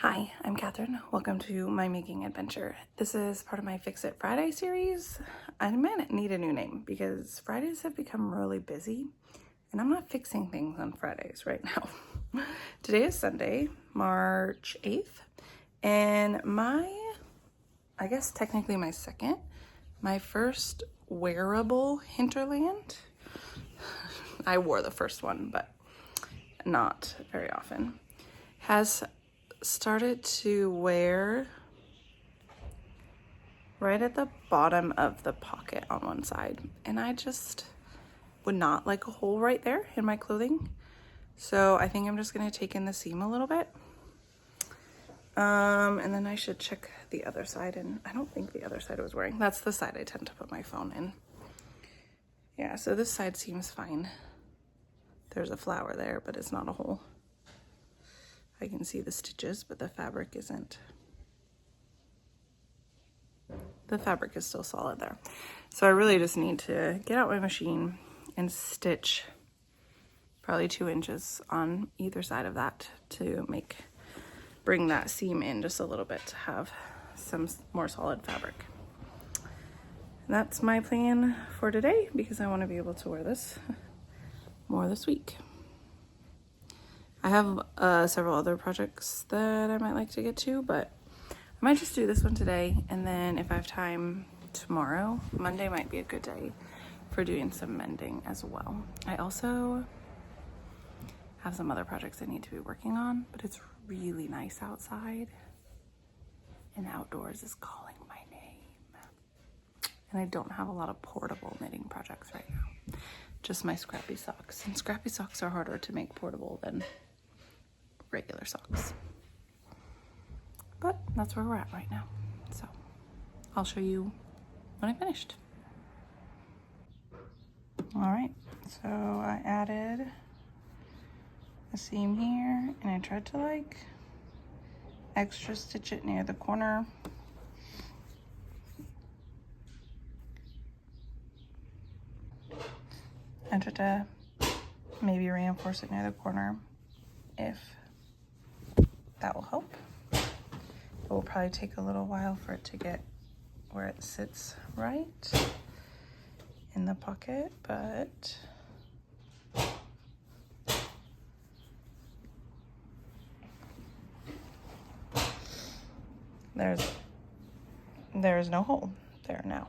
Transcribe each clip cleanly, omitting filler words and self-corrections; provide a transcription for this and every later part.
Hi, I'm Catherine. Welcome to my making adventure. This is part of my Fix It Friday series. I might need a new name because Fridays have become really busy and I'm not fixing things on Fridays right now. Today is Sunday, March 8th, and I guess technically my first wearable hinterland. I wore the first one, but not very often. Has started to wear right at the bottom of the pocket on one side, and I just would not like a hole right there in my clothing, so I think I'm just gonna take in the seam a little bit, and then I should check the other side, and I don't think the other side was wearing. That's the side I tend to put my phone in. Yeah, so this side seems fine. There's a flower there, but it's not a hole. I can see the stitches, but the fabric isn't. The fabric is still solid there. So I really just need to get out my machine and stitch probably 2 inches on either side of that to bring that seam in just a little bit to have some more solid fabric. And that's my plan for today because I want to be able to wear this more this week. I have several other projects that I might like to get to, but I might just do this one today, and then if I have time tomorrow, Monday might be a good day for doing some mending as well. I also have some other projects I need to be working on, but it's really nice outside and outdoors is calling my name. And I don't have a lot of portable knitting projects right now, just my scrappy socks. And scrappy socks are harder to make portable than regular socks. But that's where we're at right now. So I'll show you when I finished. All right, so I added a seam here and I tried to extra stitch it near the corner. I tried to maybe reinforce it near the corner if that will help. It will probably take a little while for it to get where it sits right in the pocket, but there's no hole there now.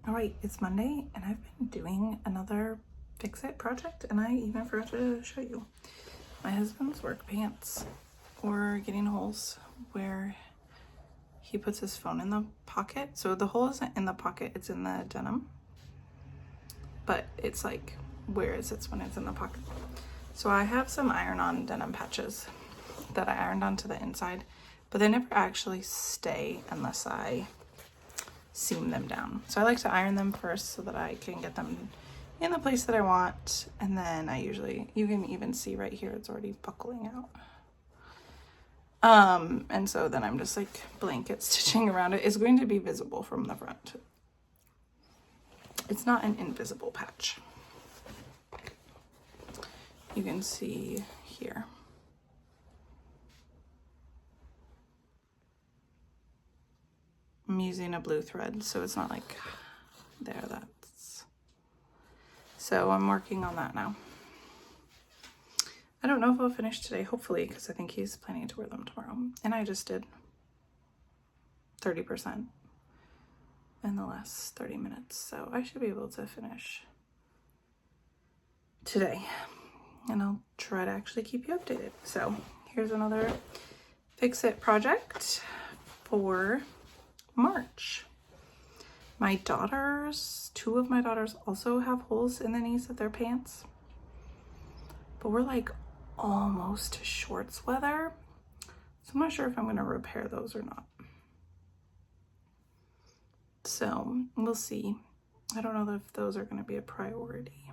All right, it's Monday and I've been doing another Fix It project and I even forgot to show you. My husband's work pants were getting holes where he puts his phone in the pocket. So the hole isn't in the pocket, it's in the denim, but it's like where it sits when it's in the pocket. So I have some iron-on denim patches that I ironed onto the inside, but they never actually stay unless I seam them down. So I like to iron them first so that I can get them in the place that I want, and then you can even see right here it's already buckling out. And so then I'm just blanket stitching around it. It's going to be visible from the front. It's not an invisible patch. You can see here. I'm using a blue thread, so it's not like there, so I'm working on that now. I don't know if I'll finish today, hopefully, because I think he's planning to wear them tomorrow. And I just did 30% in the last 30 minutes, so I should be able to finish today. And I'll try to actually keep you updated. So here's another Fix It project for March. Two of my daughters also have holes in the knees of their pants, but we're almost to shorts weather, so I'm not sure if I'm going to repair those or not. So we'll see. I don't know if those are going to be a priority,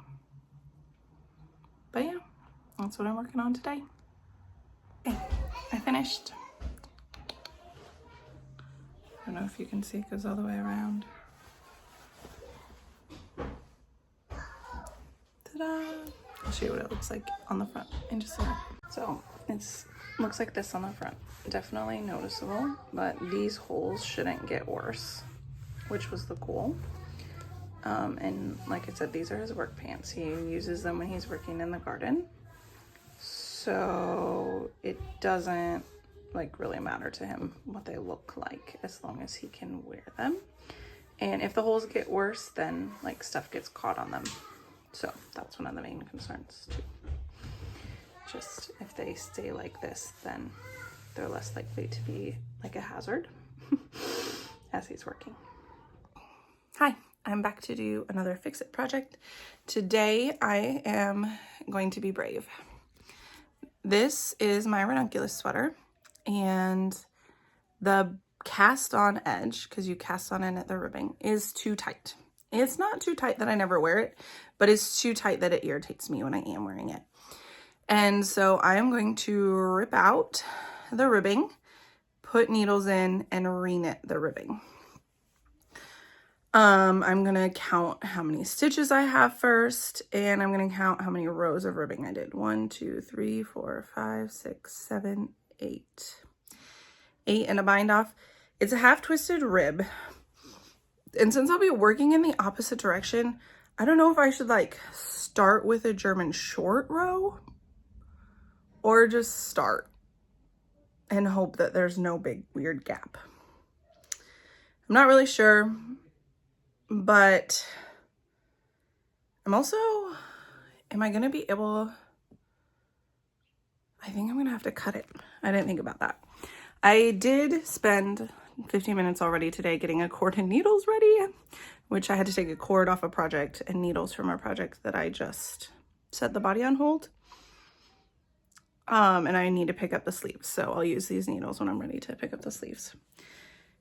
but yeah, that's what I'm working on today. Okay, I finished. I don't know if you can see, it goes all the way around. Ta-da! I'll show you what it looks like on the front in just a minute. So it's looks like this on the front. Definitely noticeable, but these holes shouldn't get worse, which was the goal. And like I said, these are his work pants. He uses them when he's working in the garden. So it doesn't like really matter to him what they look like as long as he can wear them. And if the holes get worse, then like stuff gets caught on them. So that's one of the main concerns too. Just if they stay like this, then they're less likely to be like a hazard as he's working. Hi, I'm back to do another Fix It project. Today I am going to be brave. This is my ranunculus sweater, and the cast on edge, because you cast on it at the ribbing, is too tight. It's not too tight that I never wear it, but it's too tight that it irritates me when I am wearing it. And so I am going to rip out the ribbing, put needles in, and re-knit the ribbing. I'm gonna count how many stitches I have first, and I'm gonna count how many rows of ribbing I did. 1, 2, 3, 4, 5, 6, 7, 8. 8 and a bind off. It's a half twisted rib. And since I'll be working in the opposite direction, I don't know if I should like start with a German short row or just start and hope that there's no big weird gap. I'm not really sure, but I'm also, am I gonna be able, I think I'm gonna have to cut it. I didn't think about that. I did spend 15 minutes already today getting a cord and needles ready, which I had to take a cord off a project and needles from a project that I just set the body on hold. And I need to pick up the sleeves, so I'll use these needles when I'm ready to pick up the sleeves.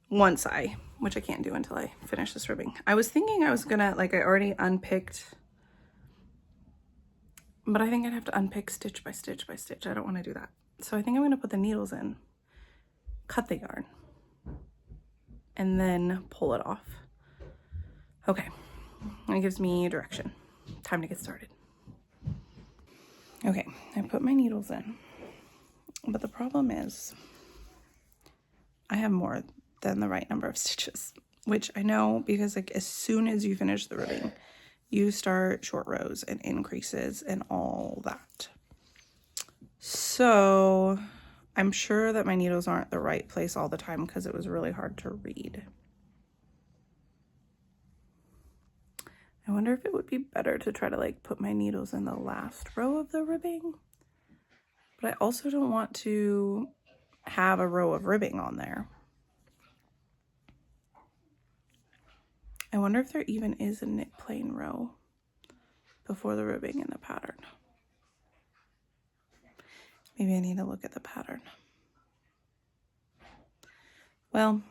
Which I can't do until I finish this ribbing. I was thinking I was gonna, like, I already unpicked, but I think I'd have to unpick stitch by stitch by stitch. I don't want to do that. So I think I'm gonna put the needles in, cut the yarn, and then pull it off. Okay, that gives me direction. Time to get started. Okay, I put my needles in, but the problem is I have more than the right number of stitches, which I know because like as soon as you finish the ribbing, you start short rows and increases and all that. So I'm sure that my needles aren't the right place all the time because it was really hard to read. I wonder if it would be better to try to like put my needles in the last row of the ribbing, but I also don't want to have a row of ribbing on there. I wonder if there even is a knit plain row before the ribbing in the pattern. Maybe I need to look at the pattern. Well,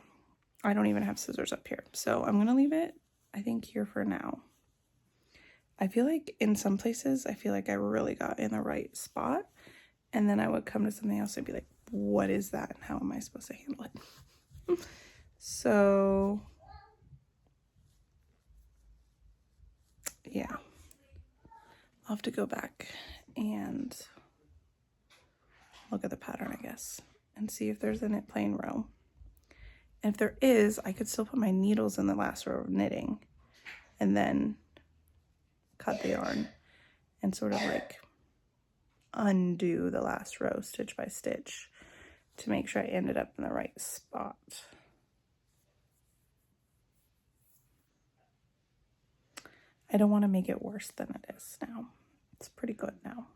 I don't even have scissors up here, so I'm gonna leave it, I think, here for now. I feel like in some places, I feel like I really got in the right spot, and then I would come to something else and be like, what is that? And how am I supposed to handle it? So, yeah. I'll have to go back and look at the pattern, I guess, and see if there's a knit plain row. And if there is, I could still put my needles in the last row of knitting and then cut the yarn and sort of like undo the last row stitch by stitch to make sure I ended up in the right spot. I don't want to make it worse than it is now. It's pretty good now.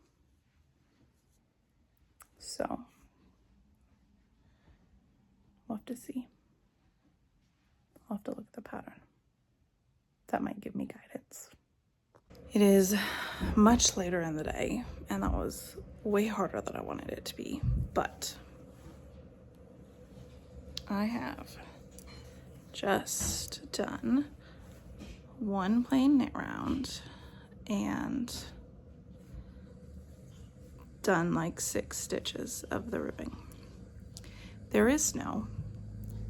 So we'll have to see. I'll have to look at the pattern. That might give me guidance. It is much later in the day, and that was way harder than I wanted it to be, but I have just done one plain knit round and done like 6 stitches of the ribbing. There is no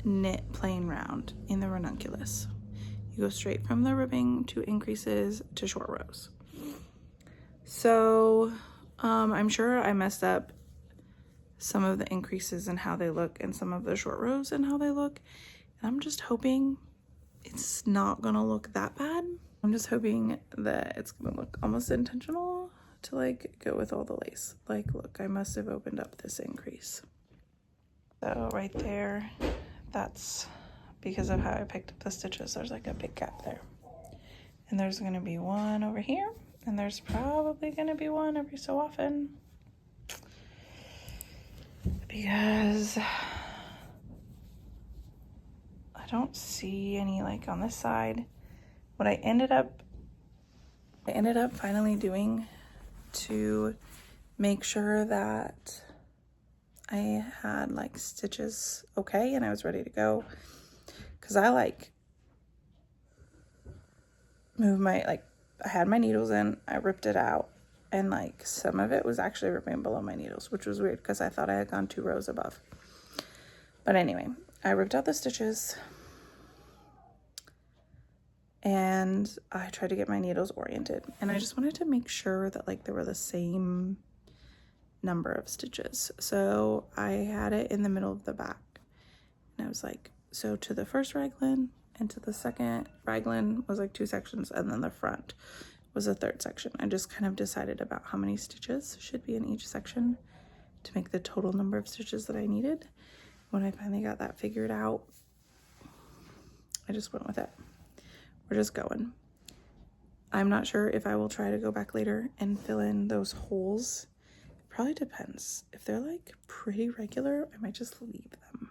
knit plain round in the ranunculus. You go straight from the ribbing to increases to short rows. So I'm sure I messed up some of the increases in how they look and some of the short rows and how they look. And I'm just hoping it's not gonna look that bad. I'm just hoping that it's gonna look almost intentional to like go with all the lace. Like, look, I must have opened up this increase. So right there, that's because of how I picked up the stitches. There's like a big gap there. And there's gonna be one over here, and there's probably gonna be one every so often. Because I don't see any like on this side. What I ended up finally doing to make sure that I had like stitches okay and I was ready to go, because I like moved my, like, I had my needles in, I ripped it out, and like some of it was actually ripping below my needles, which was weird because I thought I had gone 2 rows above. But anyway, I ripped out the stitches and I tried to get my needles oriented, and I just wanted to make sure that like there were the same number of stitches. So I had it in the middle of the back, and I was like, so to the first raglan and to the second raglan was like 2 sections, and then the front was a 3rd section. I just kind of decided about how many stitches should be in each section to make the total number of stitches that I needed. When I finally got that figured out, I just went with it. We're just going. I'm not sure if I will try to go back later and fill in those holes. It probably depends. If they're like pretty regular, I might just leave them.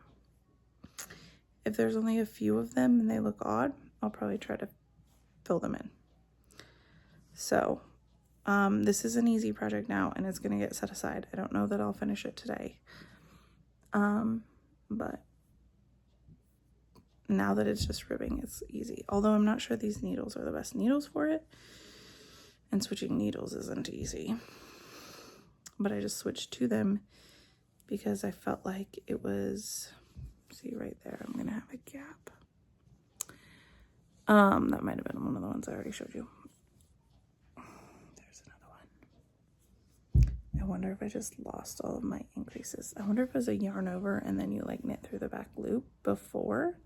If there's only a few of them and they look odd, I'll probably try to fill them in. So this is an easy project now, and it's gonna get set aside. I don't know that I'll finish it today. But now that it's just ribbing, it's easy. Although I'm not sure these needles are the best needles for it, and switching needles isn't easy. But I just switched to them because I felt like it was, see right there, I'm gonna have a gap. That might have been one of the ones I already showed you. There's another one. I wonder if I just lost all of my increases. I wonder if it was a yarn over and then you like knit through the back loop before.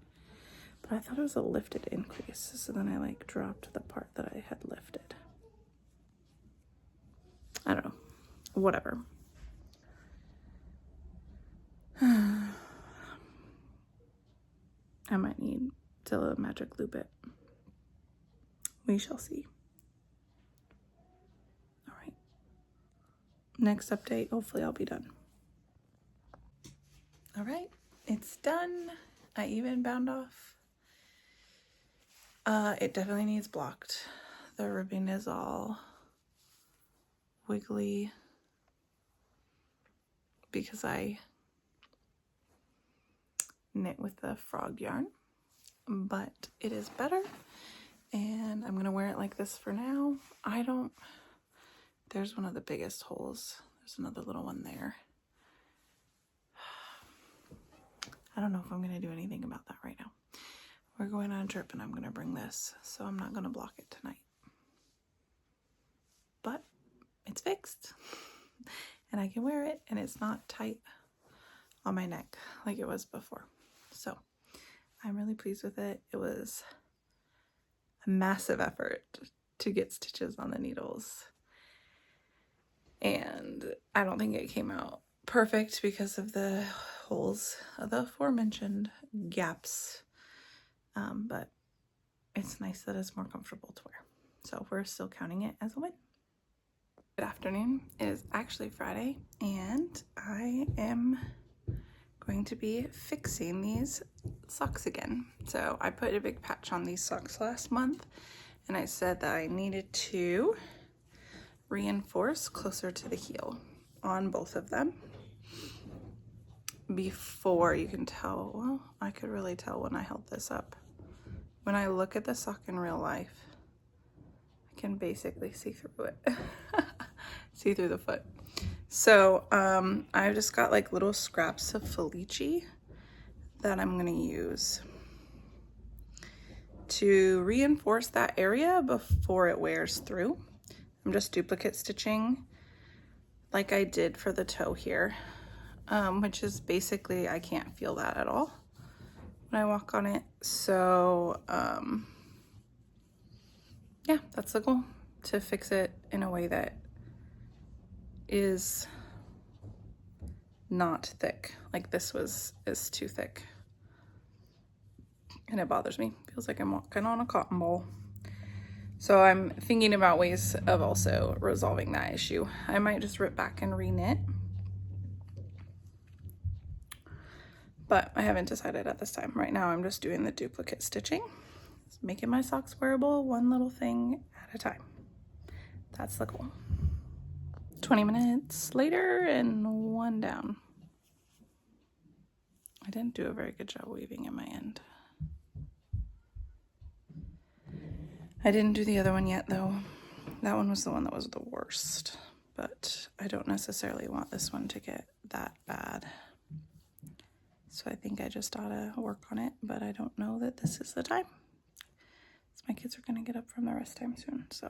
But I thought it was a lifted increase, so then I like dropped the part that I had lifted. I don't know, whatever. I might need to magic loop it. We shall see. All right. Next update, hopefully I'll be done. All right, it's done. I even bound off. It definitely needs blocked. The ribbing is all wiggly because I knit with the frog yarn, but it is better, and I'm gonna wear it like this for now. There's one of the biggest holes. There's another little one there. I don't know if I'm gonna do anything about that right now. We're going on a trip and I'm gonna bring this, so I'm not gonna block it tonight. But it's fixed and I can wear it, and it's not tight on my neck like it was before. So I'm really pleased with it. It was a massive effort to get stitches on the needles, and I don't think it came out perfect because of the holes, the aforementioned gaps, but it's nice that it's more comfortable to wear, so we're still counting it as a win. Good afternoon. It is actually Friday, and I am going to be fixing these socks again. So I put a big patch on these socks last month, and I said that I needed to reinforce closer to the heel on both of them before you can tell. Well, I could really tell when I held this up. When I look at the sock in real life, I can basically see through it. See through the foot. So I've just got like little scraps of Felici that I'm gonna use to reinforce that area before it wears through. I'm just duplicate stitching like I did for the toe here, which is basically, I can't feel that at all when I walk on it. So yeah, that's the goal, to fix it in a way that is not thick. Like this is too thick and it bothers me. Feels like I'm walking on a cotton ball. So I'm thinking about ways of also resolving that issue. I might just rip back and re-knit, but I haven't decided at this time. Right now I'm just doing the duplicate stitching, just making my socks wearable one little thing at a time. That's the goal. 20 minutes later and one down. I didn't do a very good job weaving in my end. I didn't do the other one yet though. That one was the one that was the worst, but I don't necessarily want this one to get that bad. So I think I just ought to work on it, but I don't know that this is the time. So my kids are gonna get up from their rest time soon, so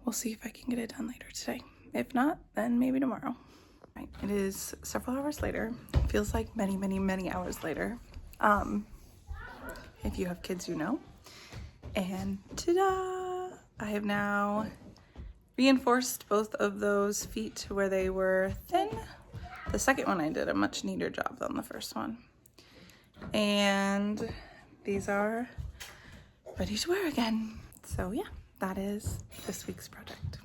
we'll see if I can get it done later today. If not, then maybe tomorrow. Right, it is several hours later. It feels like many, many, many hours later. If you have kids, you know. And ta-da! I have now reinforced both of those feet where they were thin. The second one I did a much neater job than the first one. And these are ready to wear again. So yeah, that is this week's project.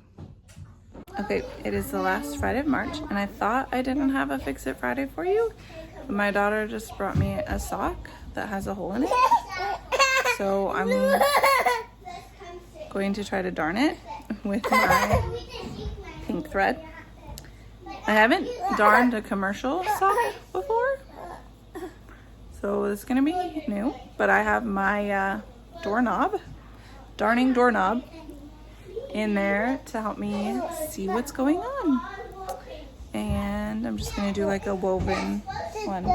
Okay, it is the last Friday of March, and I thought I didn't have a Fix It Friday for you, but my daughter just brought me a sock that has a hole in it. So I'm going to try to darn it with my pink thread. I haven't darned a commercial sock before, so it's gonna be new, but I have my darning doorknob in there to help me see what's going on. And I'm just gonna do like a woven one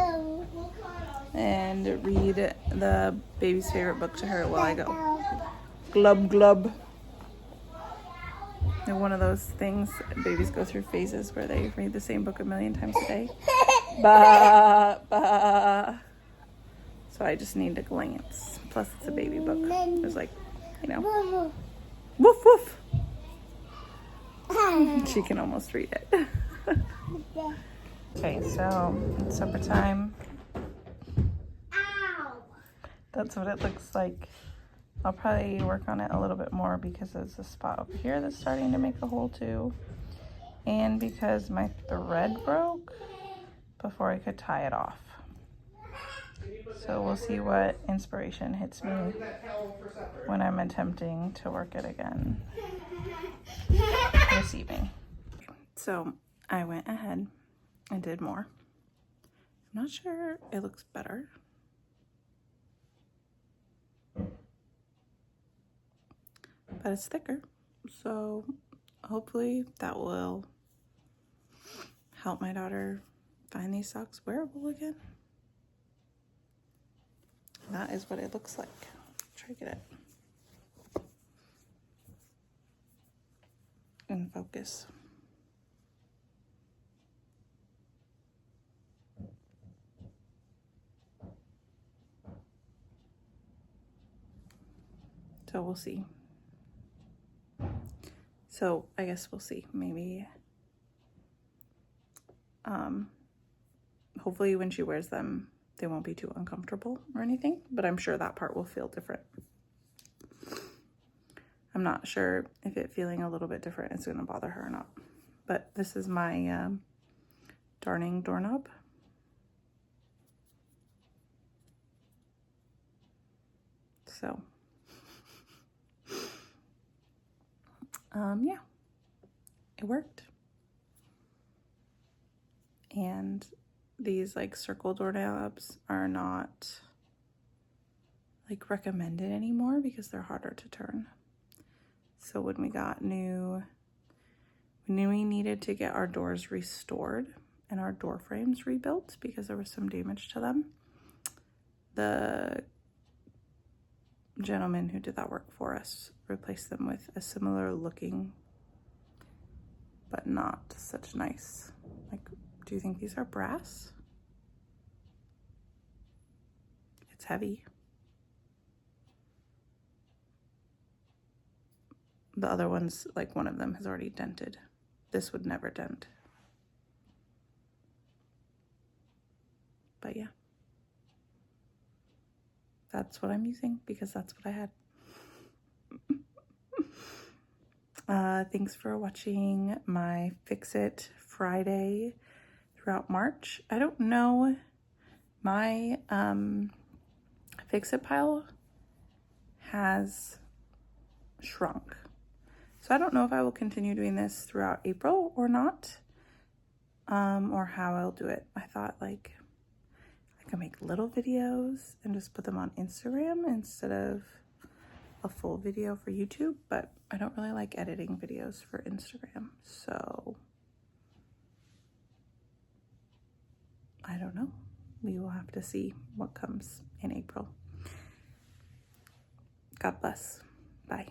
and read the baby's favorite book to her while I go. Glub glub. And one of those things, babies go through phases where they read the same book a million times a day. Ba, ba. So I just need to glance. Plus it's a baby book. There's like, you know, woof woof. She can almost read it. Okay, so it's supper time. That's what it looks like. I'll probably work on it a little bit more because there's a spot over here that's starting to make a hole too. And because my thread broke before I could tie it off. So we'll see what inspiration hits me when I'm attempting to work it again this evening. So I went ahead and did more. I'm not sure it looks better. But it's thicker, so hopefully that will help my daughter find these socks wearable again. That is what it looks like. Try to get it in focus. So we'll see. So I guess we'll see. Maybe hopefully when she wears them they won't be too uncomfortable or anything, but I'm sure that part will feel different. I'm not sure if it feeling a little bit different is going to bother her or not. But this is my darning doorknob. So yeah, it worked. And these like circle doorknobs are not like recommended anymore because they're harder to turn. So when we knew we needed to get our doors restored and our door frames rebuilt because there was some damage to them, the gentleman who did that work for us replaced them with a similar looking, but not such nice. Like, do you think these are brass? It's heavy. The other ones, like one of them has already dented. This would never dent. But yeah. That's what I'm using because that's what I had. Thanks for watching my Fix It Friday throughout March. I don't know, my Fix It pile has shrunk. So I don't know if I will continue doing this throughout April or not, or how I'll do it. I thought like I could make little videos and just put them on Instagram instead of a full video for YouTube, but I don't really like editing videos for Instagram, so I don't know. We will have to see what comes in April. God bless. Bye.